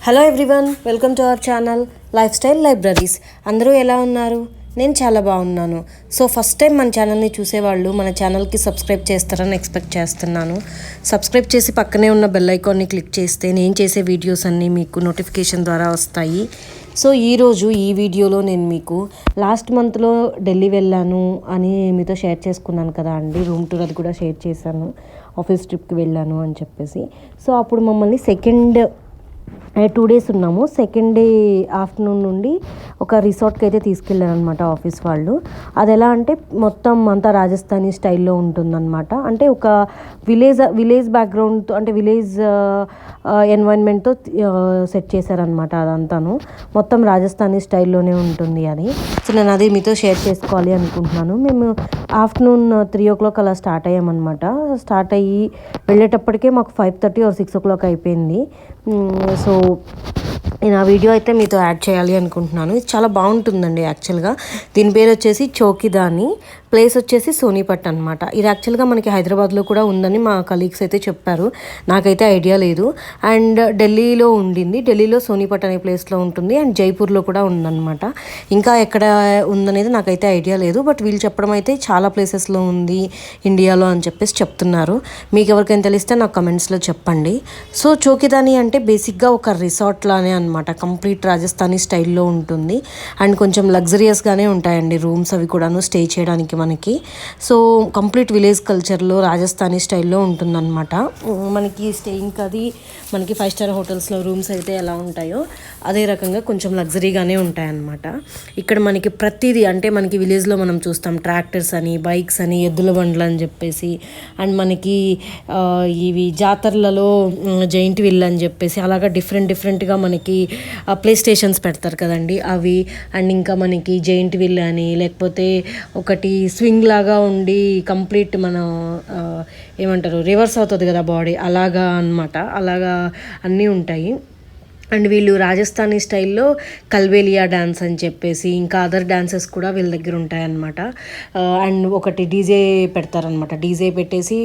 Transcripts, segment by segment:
Hello everyone, welcome to our channel life style libraries. అందరూ ఎలా ఉన్నారు? నేను చాలా బాగున్నాను. సో ఫస్ట్ టైం మన ఛానల్ని చూసేవాళ్ళు మన ఛానల్కి సబ్స్క్రైబ్ చేస్తారని ఎక్స్పెక్ట్ చేస్తున్నాను. సబ్స్క్రైబ్ చేసి పక్కనే ఉన్న బెల్ ఐకాన్ని క్లిక్ చేస్తే నేను చేసే వీడియోస్ అన్నీ మీకు నోటిఫికేషన్ ద్వారా వస్తాయి. సో ఈరోజు ఈ వీడియోలో నేను మీకు లాస్ట్ మంత్లో ఢిల్లీ వెళ్ళాను అని మీతో షేర్ చేసుకున్నాను కదా అండి. రూమ్ టూర్ అది కూడా షేర్ చేశాను. ఆఫీస్ ట్రిప్కి వెళ్ళాను అని చెప్పేసి. సో అప్పుడు మమ్మల్ని 2 days ఉన్నాము. సెకండ్ డే ఆఫ్టర్నూన్ నుండి ఒక రిసార్ట్కి అయితే తీసుకెళ్ళారు అనమాట ఆఫీస్ వాళ్ళు. అది ఎలా అంటే మొత్తం అంతా రాజస్థానీ స్టైల్లో ఉంటుందన్నమాట. అంటే ఒక విలేజ్ బ్యాక్గ్రౌండ్తో, అంటే విలేజ్ ఎన్వైర్న్మెంట్తో సెట్ చేశారనమాట. అదంతాను మొత్తం రాజస్థానీ స్టైల్లోనే ఉంటుంది అది. సో నేను అది మీతో షేర్ చేసుకోవాలి అనుకుంటున్నాను. మేము ఆఫ్టర్నూన్ 3 o'clock అలా స్టార్ట్ అయ్యామన్నమాట. స్టార్ట్ అయ్యి వెళ్ళేటప్పటికే మాకు 5:30 or 6 o'clock అయిపోయింది. సో నేను ఆ వీడియో అయితే మీతో యాడ్ చేయాలి అనుకుంటున్నాను. ఇది చాలా బాగుంటుందండి యాక్చువల్గా. దీని పేరు వచ్చేసి చౌకీదాని, ప్లేస్ వచ్చేసి సోనీపట్ అనమాట. ఇది యాక్చువల్గా మనకి హైదరాబాద్లో కూడా ఉందని మా కలీగ్స్ అయితే చెప్పారు. నాకైతే ఐడియా లేదు. అండ్ ఢిల్లీలో ఉండింది. ఢిల్లీలో సోనీపట్ అనే ప్లేస్లో ఉంటుంది. అండ్ జైపూర్లో కూడా ఉందన్నమాట. ఇంకా ఎక్కడ ఉందనేది నాకైతే ఐడియా లేదు. బట్ వీళ్ళు చెప్పడం అయితే చాలా ప్లేసెస్లో ఉంది ఇండియాలో అని చెప్పేసి చెప్తున్నారు. మీకు ఎవరికైనా తెలిస్తే నాకు కమెంట్స్లో చెప్పండి. సో చౌకీదాని అంటే బేసిక్గా ఒక రిసార్ట్ లానే అనమాట. కంప్లీట్ రాజస్థానీ స్టైల్లో ఉంటుంది. అండ్ కొంచెం లగ్జరియస్గానే ఉంటాయండి రూమ్స్ అవి కూడాను స్టే చేయడానికి మనకి. సో కంప్లీట్ విలేజ్ కల్చర్లో రాజస్థానీ స్టైల్లో ఉంటుందన్నమాట. మనకి స్టేయింగ్ అది మనకి 5 star హోటల్స్లో రూమ్స్ అయితే ఎలా ఉంటాయో అదే రకంగా కొంచెం లగ్జరీగానే ఉంటాయన్నమాట. ఇక్కడ మనకి ప్రతిదీ, అంటే మనకి విలేజ్లో మనం చూస్తాం ట్రాక్టర్స్ అని, బైక్స్ అని, ఎద్దుల బండ్లు అని చెప్పేసి, అండ్ మనకి ఇవి జాతరలలో జైంట్ వీల్ అని చెప్పేసి అలాగా డిఫరెంట్గా మనకి ప్లే స్టేషన్స్ పెడతారు కదండి అవి. అండ్ ఇంకా మనకి జైంట్ వీల్ అని, లేకపోతే ఒకటి స్వింగ్ లాగా ఉండి కంప్లీట్ మన ఏమంటారు రివర్స్ అవుతుంది కదా బాడీ, అలాగా అన్నమాట. అలాగా అన్నీ ఉంటాయి. అండ్ వీళ్ళు రాజస్థానీ స్టైల్లో కల్బేలియా డ్యాన్స్ అని చెప్పేసి ఇంకా అదర్ డ్యాన్సెస్ కూడా వీళ్ళ దగ్గర ఉంటాయన్నమాట. అండ్ ఒకటి డీజే పెడతారనమాట. డీజే పెట్టేసి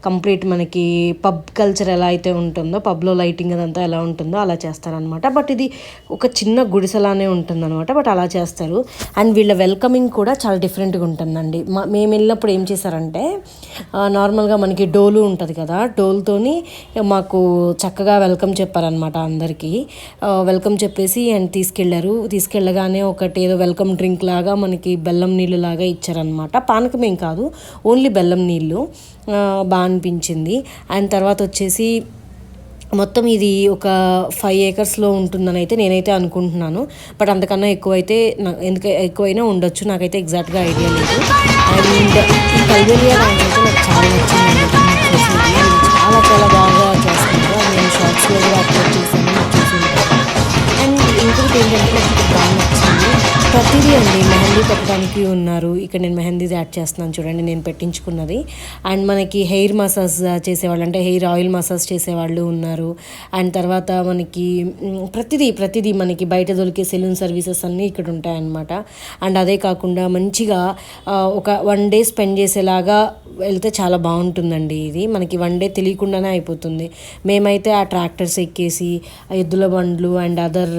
కంప్లీట్ మనకి పబ్ కల్చర్ ఎలా అయితే ఉంటుందో, పబ్లో లైటింగ్ అదంతా ఎలా ఉంటుందో అలా చేస్తారనమాట. బట్ ఇది ఒక చిన్న గుడిసెలానే ఉంటుందన్నమాట. బట్ అలా చేస్తారు. అండ్ వీళ్ళ వెల్కమింగ్ కూడా చాలా డిఫరెంట్గా ఉంటుందండి. మేము వెళ్ళినప్పుడు ఏం చేశారంటే నార్మల్గా మనకి డోలు ఉంటుంది కదా, డోల్తోని మాకు చక్కగా వెల్కమ్ చెప్పారనమాట అందరికీ. వెల్కమ్ చెప్పేసి అండ్ తీసుకెళ్ళగానే ఒకటి ఏదో వెల్కమ్ డ్రింక్ లాగా మనకి బెల్లం నీళ్ళు లాగా ఇచ్చారనమాట. పానకం ఏం కాదు, ఓన్లీ బెల్లం నీళ్ళు. బాగా అనిపించింది. అండ్ తర్వాత వచ్చేసి మొత్తం ఇది ఒక 5 acresలో ఉంటుందని అయితే నేనైతే అనుకుంటున్నాను. బట్ అంతకన్నా ఎక్కువైనా ఉండొచ్చు, నాకైతే ఎగ్జాక్ట్గా ఐడియా లేదు. అండ్ ఈ కల్బేలియా డ్యాన్స్ అయితే నాకు చాలా నచ్చిందండి. చాలా బాగా చేస్తున్నారు. నేను షార్ట్స్లో కూడా అప్లోడ్ చేశాను, నాకు చూసి ఉంటాను. అండ్ ఇంకొకటి ఏంటంటే నాకు బాగా నచ్చింది ప్రతిదీ అండి. మెహందీ పెట్టడానికి ఉన్నారు. ఇక్కడ నేను మెహందీ యాడ్ చేస్తున్నాను చూడండి, నేను పెట్టించుకున్నది. అండ్ మనకి హెయిర్ మసాజ్ చేసేవాళ్ళు, అంటే హెయిర్ ఆయిల్ మసాజ్ చేసేవాళ్ళు ఉన్నారు. అండ్ తర్వాత మనకి ప్రతిదీ మనకి బయట దొరికే సెలూన్ సర్వీసెస్ అన్నీ ఇక్కడ ఉంటాయన్నమాట. అండ్ అదే కాకుండా మంచిగా ఒక 1 day స్పెండ్ చేసేలాగా వెళ్తే చాలా బాగుంటుందండి. ఇది మనకి 1 day తెలియకుండానే అయిపోతుంది. మేమైతే ఆ ట్రాక్టర్స్ ఎక్కేసి ఎద్దుల బండ్లు అండ్ అదర్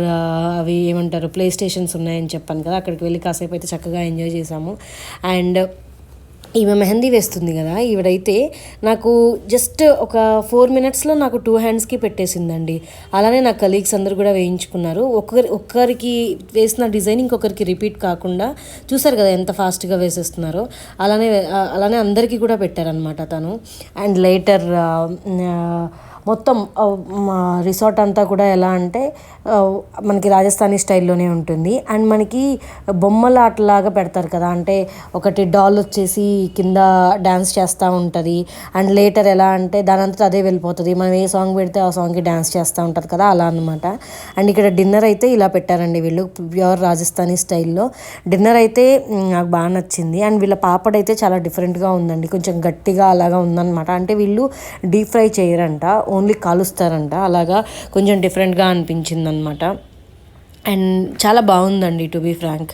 అవి ఏమంటారు ప్లే స్టేషన్స్ ఉన్నాయని చెప్పాను కదా, అక్కడికి వెళ్ళి కాసేపు అయితే చక్కగా ఎంజాయ్ చేసాము. అండ్ ఈమె మెహందీ వేస్తుంది కదా, ఈవిడైతే నాకు జస్ట్ ఒక 4 minutesలో నాకు 2 handsకి పెట్టేసిందండి. అలానే నా కలీగ్స్ అందరూ కూడా వేయించుకున్నారు. ఒక్కరికి వేసిన డిజైన్ ఇంకొకరికి రిపీట్ కాకుండా చూసారు కదా ఎంత ఫాస్ట్గా వేసేస్తున్నారో. అలానే అందరికీ కూడా పెట్టారనమాట తను. అండ్ లేటర్ మొత్తం రిసార్ట్ అంతా కూడా ఎలా అంటే మనకి రాజస్థానీ స్టైల్లోనే ఉంటుంది. అండ్ మనకి బొమ్మల ఆటలాగా పెడతారు కదా, అంటే ఒకటి డాల్ వచ్చేసి కింద డ్యాన్స్ చేస్తూ ఉంటుంది. అండ్ లేటర్ ఎలా అంటే దానంతా అదే వెళ్ళిపోతుంది, మనం ఏ సాంగ్ పెడితే ఆ సాంగ్కి డ్యాన్స్ చేస్తూ ఉంటుంది కదా, అలా అనమాట. అండ్ ఇక్కడ డిన్నర్ అయితే ఇలా పెట్టారండి వీళ్ళు, ప్యూర్ రాజస్థానీ స్టైల్లో. డిన్నర్ అయితే నాకు బాగా నచ్చింది. అండ్ వీళ్ళ పాపడైతే చాలా డిఫరెంట్గా ఉందండి, కొంచెం గట్టిగా అలాగా ఉందన్నమాట. అంటే వీళ్ళు డీప్ ఫ్రై చేయరంట, ఓన్లీ కాలుస్తారంట. అలాగా కొంచెం డిఫరెంట్గా అనిపించింది అనమాట. అండ్ చాలా బాగుందండి టు బీ ఫ్రాంక్.